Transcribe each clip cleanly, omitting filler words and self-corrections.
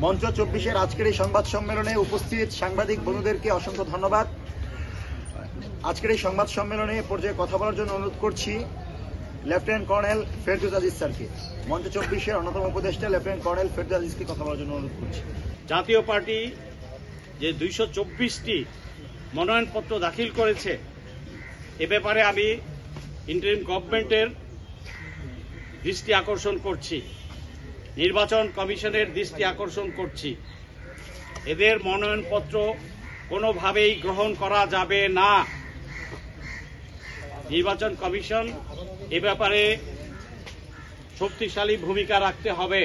মঞ্চ 24-এর আজকের এই সংবাদ সম্মেলনে উপস্থিত সাংবাদিক বন্ধুদেরকে অসংখ্য ধন্যবাদ। আজকের এই সংবাদ সম্মেলনে পর্যায়ে কথা বলার জন্য অনুরোধ করছি লেফটেন্যান্ট কর্নেল ফেরদৌস আজিজ স্যারকে। মঞ্চ 24-এর অন্যতম উপদেষ্টা লেফটেন্যান্ট কর্নেল ফেরদৌস আজিজকে কথা বলার জন্য অনুরোধ করছি। জাতীয় পার্টি যে 224টি মনোনয়নপত্র দাখিল করেছে, এ ব্যাপারে আমি ইন্টারিম গভর্নমেন্টের দৃষ্টি আকর্ষণ করছি, নির্বাচন কমিশনের দৃষ্টি আকর্ষণ করছি। এদের মনোনয়নপত্র কোনোভাবেই গ্রহণ করা যাবে না। নির্বাচন কমিশন এ ব্যাপারে শক্তিশালী ভূমিকা রাখতে হবে।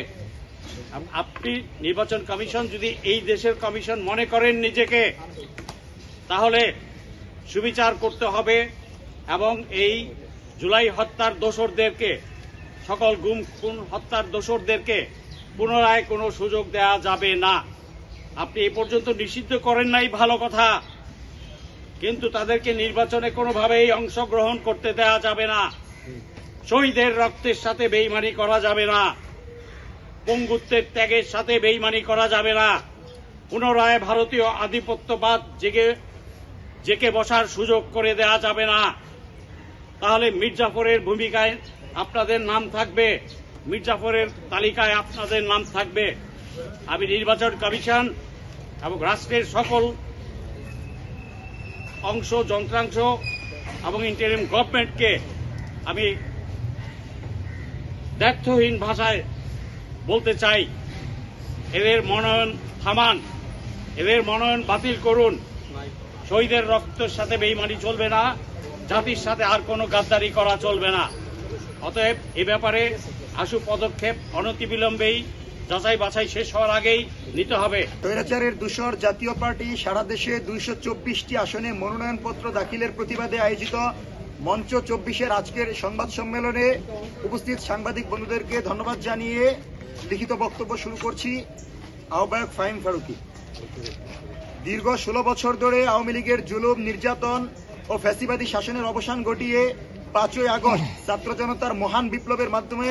আপনি নির্বাচন কমিশন যদি এই দেশের কমিশন মনে করেন নিজেকে, তাহলে সুবিচার করতে হবে এবং এই জুলাই হত্যার দোষরদেরকে, সকল গুম খুন হত্যার দোষরদেরকে পুনরায় কোনো সুযোগ দেওয়া যাবে না। আপনি এ পর্যন্ত নিষিদ্ধ করেন নাই, ভালো কথা, কিন্তু তাদেরকে নির্বাচনে কোনোভাবেই অংশগ্রহণ করতে দেওয়া যাবে না। শহীদের রক্তের সাথে বেইমানি করা যাবে না, পঙ্গুত্বের ত্যাগের সাথে বেইমানি করা যাবে না। পুনরায় ভারতীয় আধিপত্যবাদ জেকে বসার সুযোগ করে দেওয়া যাবে না। তাহলে মির্জাফরের ভূমিকায় আপনাদের নাম থাকবে, মির্জাফরের তালিকায় আপনাদের নাম থাকবে। আমি নির্বাচন কমিশন এবং রাষ্ট্রের সকল অংশ, যন্ত্রাংশ এবং ইন্টারিম গভর্নমেন্টকে আমি দ্ব্যর্থহীন ভাষায় বলতে চাই, এদের মনোনয়ন থামান, এদের মনোনয়ন বাতিল করুন। শহীদের রক্তের সাথে বেইমানি চলবে না, জাতির সাথে আর কোনো গাদ্দারি করা চলবে না। অতএব এ ব্যাপারে আশু পদক্ষেপ অনতিবিলম্বেই যাচাই বাছাই শেষ হওয়ার আগেই নিতে হবে। স্বৈরাচারের দূষর জাতীয় পার্টি সারা দেশে 224টি আসনে মনোনয়নপত্র দাখিলের প্রতিবাদে আয়োজিত মঞ্চ 24-এর আজকের সংবাদ সম্মেলনে উপস্থিত সাংবাদিক বন্ধুদেরকে ধন্যবাদ জানিয়ে লিখিত বক্তব্য শুরু করছি। আহ্বায়ক ফাহিম ফারুকী। দীর্ঘ 16 বছর ধরে আওয়ামী লীগের জুলুম, নির্যাতন ও ফ্যাসিবাদী শাসনের অবসান ঘটিয়ে 5ই আগস্ট ছাত্র জনতার মহান বিপ্লবের মাধ্যমে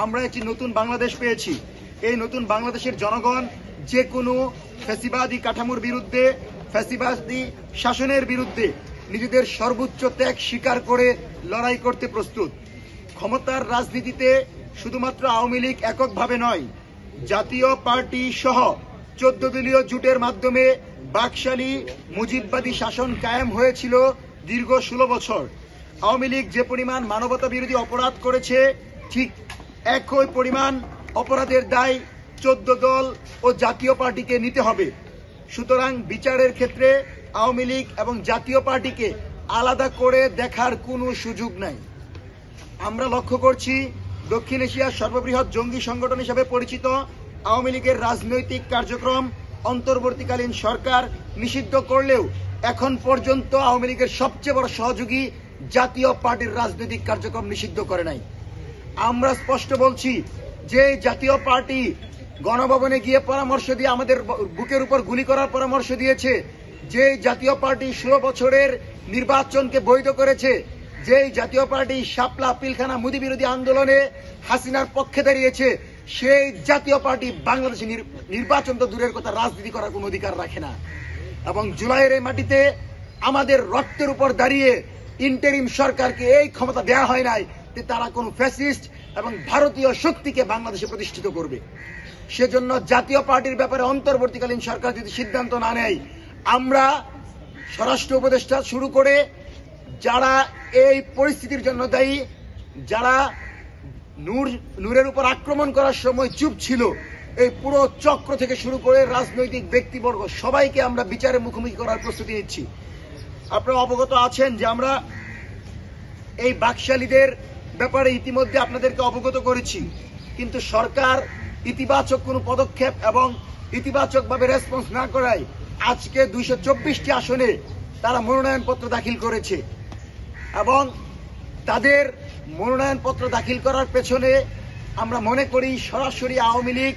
আমরা একটি নতুন বাংলাদেশ পেয়েছি। এই নতুন বাংলাদেশের জনগণ যে কোনো ফ্যাসিবাদী কাঠামোর বিরুদ্ধে, ফ্যাসিবাদী শাসনের বিরুদ্ধে নিজেদের সর্বোচ্চ ত্যাগ স্বীকার করে লড়াই করতে প্রস্তুত। ক্ষমতার রাজনীতিতে শুধুমাত্র আওয়ামী লীগ এককভাবে নয়, জাতীয় পার্টি সহ 14 দলীয় জোটের মাধ্যমে বাকশালী মুজিববাদী শাসন কায়েম হয়েছিল দীর্ঘ 16 বছর। আওয়ামী লীগ যে পরিমাণ মানবতা বিরোধী অপরাধ করেছে, ঠিক একই পরিমাণ অপরাধের দায় 14 দল ও জাতীয় পার্টিকে নিতে হবে। সুতরাং বিচারের ক্ষেত্রে আওয়ামী লীগ এবং জাতীয় পার্টিকে আলাদা করে দেখার কোনো সুযোগ নাই। আমরা লক্ষ্য করছি, দক্ষিণ এশিয়ার সর্ববৃহৎ জঙ্গি সংগঠন হিসেবে পরিচিত আওয়ামী লীগের রাজনৈতিক কার্যক্রম অন্তর্বর্তীকালীন সরকার নিষিদ্ধ করলেও এখন পর্যন্ত আওয়ামী লীগের সবচেয়ে বড় সহযোগী জাতীয় পার্টির রাজনৈতিক কার্যক্রম নিষিদ্ধ করে নাই। আমরা স্পষ্ট বলছি যে জাতীয় পার্টি গণভবনে গিয়ে পরামর্শ দিয়ে আমাদের বুকের উপর গুলি করার পরামর্শ দিয়েছে, যে জাতীয় পার্টি 16 বছরের নির্বাচনকে বৈধ করেছে, যে জাতীয় পার্টি শাপলা পিলখানা মুদি বিরোধী আন্দোলনে হাসিনার পক্ষে দাঁড়িয়েছে, সেই জাতীয় পার্টি বাংলাদেশে নির্বাচন তো দূরের কথা, রাজনীতি করার কোনো অধিকার রাখে না। এবং জুলাইয়ের এই মাটিতে আমাদের রক্তের উপর দাঁড়িয়ে ইন্টারিম সরকারকে এই ক্ষমতা দেওয়া হয় নাই যে তারা কোনো ফ্যাসিস্ট এবং ভারতীয় শক্তিকে বাংলাদেশে প্রতিষ্ঠিত করবে। সেজন্য জাতীয় পার্টির ব্যাপারে অন্তর্বর্তীকালীন সরকার যদি সিদ্ধান্ত না নেয়, আমরা স্বরাষ্ট্র উপদেষ্টা শুরু করে যারা এই পরিস্থিতির জন্য দায়ী, যারা নূরের উপর আক্রমণ করার সময় চুপ ছিল, এই পুরো চক্র থেকে শুরু করে রাজনৈতিক ব্যক্তিবর্গ সবাইকে আমরা বিচারে মুখোমুখি করার প্রস্তুতি নিচ্ছি। আপনারা অবগত আছেন যে আমরা এই বাকশালীদের ব্যাপারে ইতিমধ্যে আপনাদেরকে অবগত করেছি, কিন্তু সরকার ইতিবাচক কোনো পদক্ষেপ এবং ইতিবাচকভাবে রেসপন্স না করায় আজকে 224টি আসনে তারা মনোনয়নপত্র দাখিল করেছে। এবং তাদের মনোনয়নপত্র দাখিল করার পেছনে আমরা মনে করি সরাসরি আওয়ামী লীগ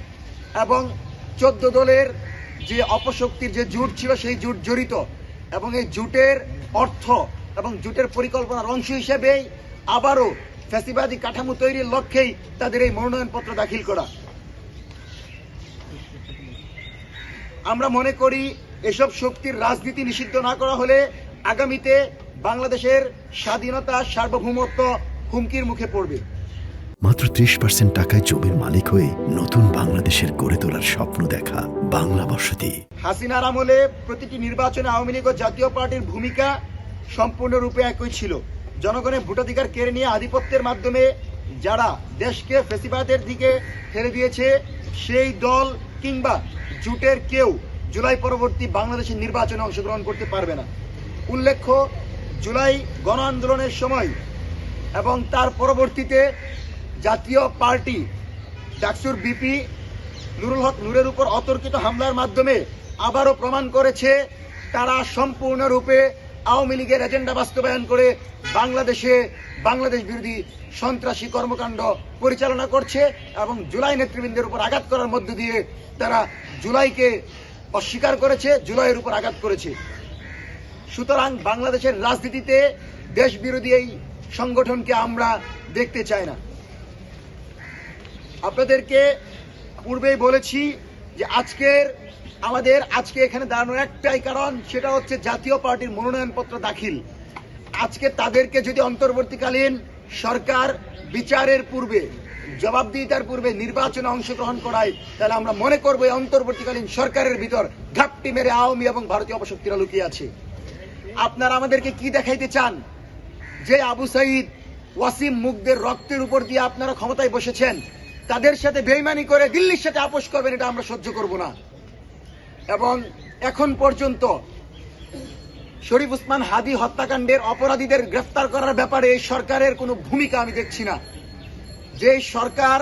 এবং 14 দলের যে অপশক্তির যে জোট ছিল সেই জোট জড়িত, এবং এই জোটের অর্থ এবং জোটের পরিকল্পনার অংশ হিসেবেই আবারও ফ্যাসিবাদী কাঠামো তৈরির লক্ষ্যেই তাদের এই মনোনয়নপত্র দাখিল করা। আমরা মনে করি এসব শক্তির রাজনীতি নিষিদ্ধ না করা হলে আগামীতে বাংলাদেশের স্বাধীনতা সার্বভৌমত্ব হুমকির মুখে পড়বে। মাত্র 30% টাকায় জমির মালিক হয়ে নতুন বাংলাদেশের গড়ে তোলার স্বপ্ন দেখা বাংলা বসতি। হাসিনার আমলে প্রতিটি নির্বাচনে আওয়ামী লীগ ও জাতীয় পার্টির ভূমিকা সম্পূর্ণরূপে একই ছিল। জনগণের ভোটাধিকার কেড়ে নিয়ে আধিপত্যের মাধ্যমে যারা দেশকে ফ্যাসিবাদের দিকে ঠেলে দিয়েছে, সেই দল কিংবা জোটের কেউ জুলাই পরবর্তী বাংলাদেশের নির্বাচনে অংশগ্রহণ করতে পারবে না। উল্লেখ্য, জুলাই গণ আন্দোলনের সময় এবং তার পরবর্তীতে জাতীয় পার্টি ডাকসুর বিপি নুরুল হক নূরের উপর অতর্কিত হামলার মাধ্যমে আবারও প্রমাণ করেছে তারা সম্পূর্ণরূপে আওয়ামী লীগের এজেন্ডা বাস্তবায়ন করে বাংলাদেশ বিরোধী সন্ত্রাসী কর্মকাণ্ড পরিচালনা করছে এবং জুলাই নেতৃবৃন্দের উপর আঘাত করার মধ্য দিয়ে তারা জুলাইকে অস্বীকার করেছে, জুলাইয়ের উপর আঘাত করেছে। সুতরাং বাংলাদেশের রাজনীতিতে দেশ বিরোধী এই সংগঠনকে আমরা দেখতে চাই না। আপনাদেরকে পূর্বেই বলেছি যে আজকে এখানে দাঁড়ানোর একটাই কারণ, সেটা হচ্ছে জাতীয় পার্টির মনোনয়নপত্র দাখিল। আজকে তাদেরকে যদি অন্তর্বর্তীকালীন সরকার বিচারের পূর্বে, জবাবদিহিতার পূর্বে নির্বাচনে অংশগ্রহণ করায়, তাহলে আমরা মনে করবো এই অন্তর্বর্তীকালীন সরকারের ভিতর ঘাপটি মেরে আওয়ামী এবং ভারতীয় অপশক্তিরা লুকিয়ে আছে। আপনারা আমাদেরকে কি দেখাইতে চান? যে আবু সাইদ, ওয়াসিম মুগদের রক্তের উপর দিয়ে আপনারা ক্ষমতায় বসেছেন, তাদের সাথে বেইমানি করে দিল্লির সাথে আপোষ করবেন, এটা আমরা সহ্য করব না। এবং এখন পর্যন্ত শরীফ ওসমান হাদি হত্যাকাণ্ডের অপরাধীদের গ্রেফতার করার ব্যাপারে এই সরকারের কোনো ভূমিকা আমি দেখছি না। যে সরকার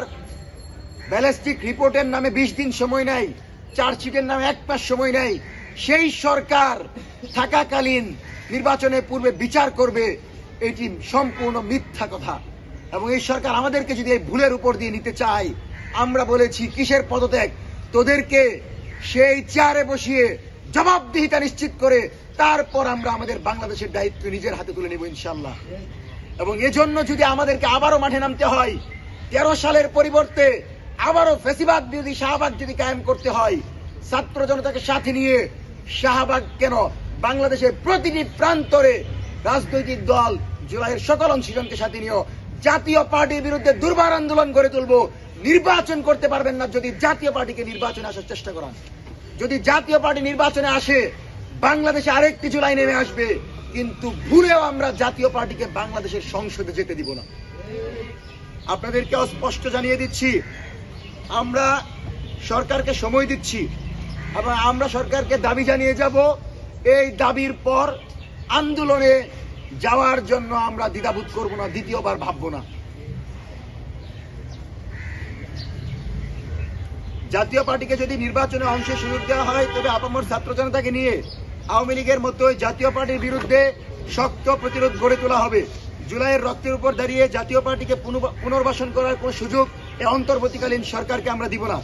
ব্যালিস্টিক রিপোর্টের নামে 20 দিন সময় নেয়, চার্জশিটের নামে 1 মাস সময় নেয়, সেই সরকার থাকাকালীন নির্বাচনের পূর্বে বিচার করবে, এটি সম্পূর্ণ মিথ্যা কথা। এবং এই সরকার আমাদেরকে যদি এই ভুলের উপর দিয়ে নিতে চায়, আমরা বলেছি কিসের পদত্যাগ, তোদেরকে সেই চেয়ারে বসিয়ে জবাবদিহিতা নিশ্চিত করে তারপর আমরা আমাদের বাংলাদেশের দায়িত্ব নিজের হাতে তুলে নেব ইনশাআল্লাহ। এবং এজন্য যদি আমাদেরকে আবারও মাঠে নামতে হয়, 13 সালের পরিবর্তে আবারও ফ্যাসিবাদ বিরোধী শাহবাগ যদি কায়েম করতে হয়, ছাত্র জনতাকে সাথে নিয়ে শাহবাগ কেন, বাংলাদেশের প্রতিটি প্রান্তরে রাজনৈতিক দল জুলাইয়ের সকল অংশীজনকে সাথে নিয়েও জাতীয় পার্টির বিরুদ্ধে দুর্বার আন্দোলন গড়ে তুলব। নির্বাচন করতে পারবেন না যদি জাতীয় পার্টিকে নির্বাচনে আসার চেষ্টা করেন। যদি জাতীয় পার্টি নির্বাচনে আসে, বাংলাদেশে আরেকটি জুলাই নেমে আসবে, কিন্তু ভুলেও আমরা জাতীয় পার্টিকে বাংলাদেশের সংসদে যেতে দিব না। আপনাদেরকে স্পষ্ট জানিয়ে দিচ্ছি, আমরা সরকারকে সময় দিচ্ছি এবং আমরা সরকারকে দাবি জানিয়ে যাব। এই দাবির পর আন্দোলনে যাওয়ার জন্য আমরা দ্বিধাবোধ করব না, দ্বিতীয়বার ভাববো না। জাতীয় পার্টিকে যদি নির্বাচনে অংশে সুযোগ দেওয়া হয়, তবে আপামর ছাত্র জনতাকে নিয়ে আওয়ামী লীগের মতো জাতীয় পার্টির বিরুদ্ধে শক্ত প্রতিরোধ গড়ে তোলা হবে। জুলাইয়ের রক্তের উপর দাঁড়িয়ে জাতীয় পার্টিকে পুনর্বাসন করার কোন সুযোগ এই অন্তর্বর্তীকালীন সরকারকে আমরা দিব না।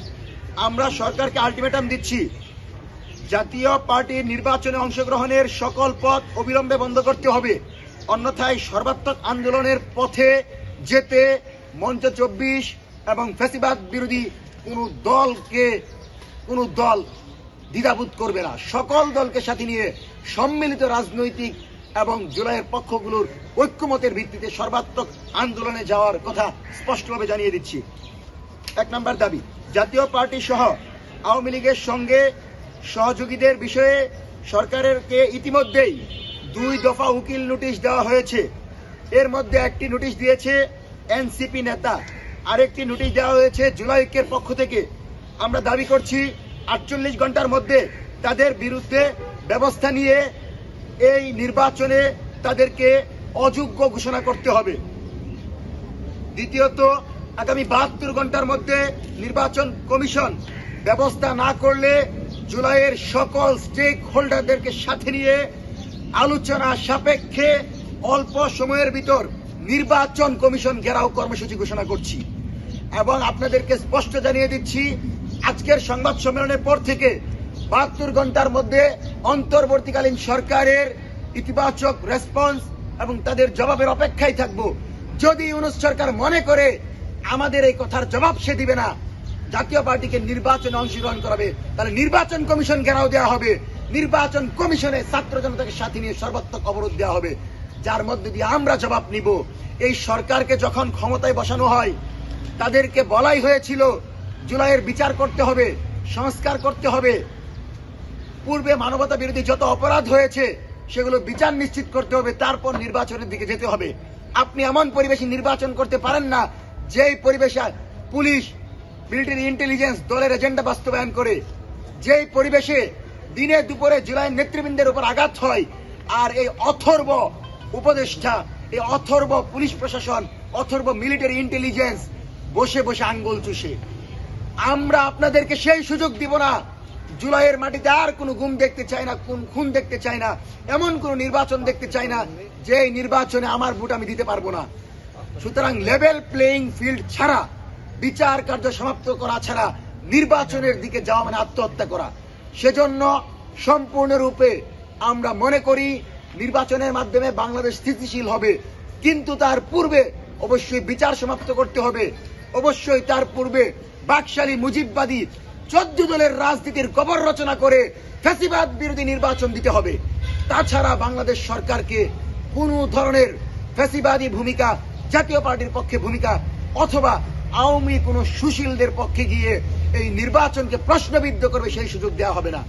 আমরা সরকারকে আলটিমেটাম দিচ্ছি, জাতীয় পার্টির নির্বাচনে অংশগ্রহণের সকল পথ অবিলম্বে বন্ধ করতে হবে, অন্যথায় সর্বাত্মক আন্দোলনের পথে যেতে মঞ্চ 24 এবং ফ্যাসিবাদ বিরোধী কোন দল দ্বিধাবোধ করবে না। সকল দলকে সাথে নিয়ে সম্মিলিত রাজনৈতিক এবং জুলাইয়ের পক্ষগুলোর ঐক্যমতের ভিত্তিতে সর্বাত্মক আন্দোলনে যাওয়ার কথা স্পষ্টভাবে জানিয়ে দিচ্ছি। 1 নম্বর দাবি, জাতীয় পার্টি সহ আওয়ামী লীগের সঙ্গে সহযোগীদের বিষয়ে সরকারকে ইতিমধ্যেই 2 দফা উকিল নোটিশ দেওয়া হয়েছে। এর মধ্যে একটি নোটিশ দিয়েছে এনসিপি নেতা, আরেকটি নোটিশ দেওয়া হয়েছে জুলাই ঐক্যের পক্ষ থেকে। আমরা দাবি করছি 48 ঘন্টার মধ্যে তাদের বিরুদ্ধে ব্যবস্থা নিয়ে এই নির্বাচনে তাদেরকে অযোগ্য ঘোষণা করতে হবে। দ্বিতীয়ত, আগামী 72 ঘন্টার মধ্যে নির্বাচন কমিশন ব্যবস্থা না করলে জুলাইয়ের সকল স্টেক হোল্ডারদেরকে সাথে নিয়ে আলোচনা সাপেক্ষে অল্প সময়ের ভিতর নির্বাচন কমিশন ঘেরাও কর্মসূচি ঘোষণা করছি। এবং আপনাদেরকে স্পষ্ট জানিয়ে দিচ্ছি, আজকের সংবাদ সম্মেলনের পর থেকে 72 ঘন্টার মধ্যে অন্তর্বর্তীকালীন সরকারের ইতিবাচক রেসপন্স এবং তাদের জবাবের অপেক্ষায় থাকব। যদি ইউনূস সরকার মনে করে আমাদের এই কথার জবাব সে দিবে না, জাতীয় পার্টিকে নির্বাচনে অংশগ্রহণ করাবে, তাহলে নির্বাচন কমিশন ঘেরাও দেওয়া হবে, নির্বাচন কমিশনে ছাত্র জনতাকে সাথে নিয়ে সর্বাত্মক অবরোধ দেওয়া হবে, যার মধ্যে দিয়ে আমরা জবাব নিব। এই সরকারকে যখন ক্ষমতায় বসানো হয় তাদেরকে বলাই হয়েছিল জুলাইয়ের বিচার করতে হবে, সংস্কার করতে হবে, পূর্বে মানবতা বিরোধী যত অপরাধ হয়েছে সেগুলো বিচার নিশ্চিত করতে হবে, তারপর নির্বাচনের দিকে যেতে হবে। আপনি এমন পরিবেশে নির্বাচন করতে পারেন না যেই পরিবেশে পুলিশ, মিলিটারি ইন্টেলিজেন্স দলের এজেন্ডা বাস্তবায়ন করে, যেই পরিবেশে দিনে দুপুরে জুলাইয়ের নেতৃবৃন্দের উপর আঘাত হয়, আর এই অথর্ব উপদেষ্টা, এই অথর্ব পুলিশ প্রশাসন, অথর্ব মিলিটারি ইন্টেলিজেন্স বসে বসে আঙ্গুল চুষে। আমরা আপনাদেরকে সেই সুযোগ দিব না। জুলাইয়ের মাটিতে আর কোনো গুম দেখতে চাই না, কোন খুন দেখতে চাই না, এমন কোন নির্বাচন দেখতে চাই না যে নির্বাচনে আমার ভোট আমি দিতে পারবো না। সুতরাং লেভেল প্লেইং ফিল্ড ছাড়া, বিচার কার্য সমাপ্ত করা ছাড়া নির্বাচনের দিকে যাওয়া মানে আত্মহত্যা করা। সেজন্য সম্পূর্ণরূপে আমরা মনে করি নির্বাচনের মাধ্যমে বাংলাদেশ স্থিতিশীল হবে, কিন্তু তার পূর্বে অবশ্যই বিচার সমাপ্ত করতে হবে, অবশ্যই তার পূর্বে বাকশালী মুজিববাদী 14 দলের রাজনীতির কবর রচনা করে ফ্যাসিবাদ বিরোধী নির্বাচন দিতে হবে। তাছাড়া বাংলাদেশ সরকারকে কোন ধরনের ফ্যাসিবাদী ভূমিকা, জাতীয় পার্টির পক্ষে ভূমিকা অথবা আওয়ামী কোন সুশীলদের পক্ষে গিয়ে এই নির্বাচনকে প্রশ্নবিদ্ধ করবে সেই সুযোগ দেওয়া হবে না।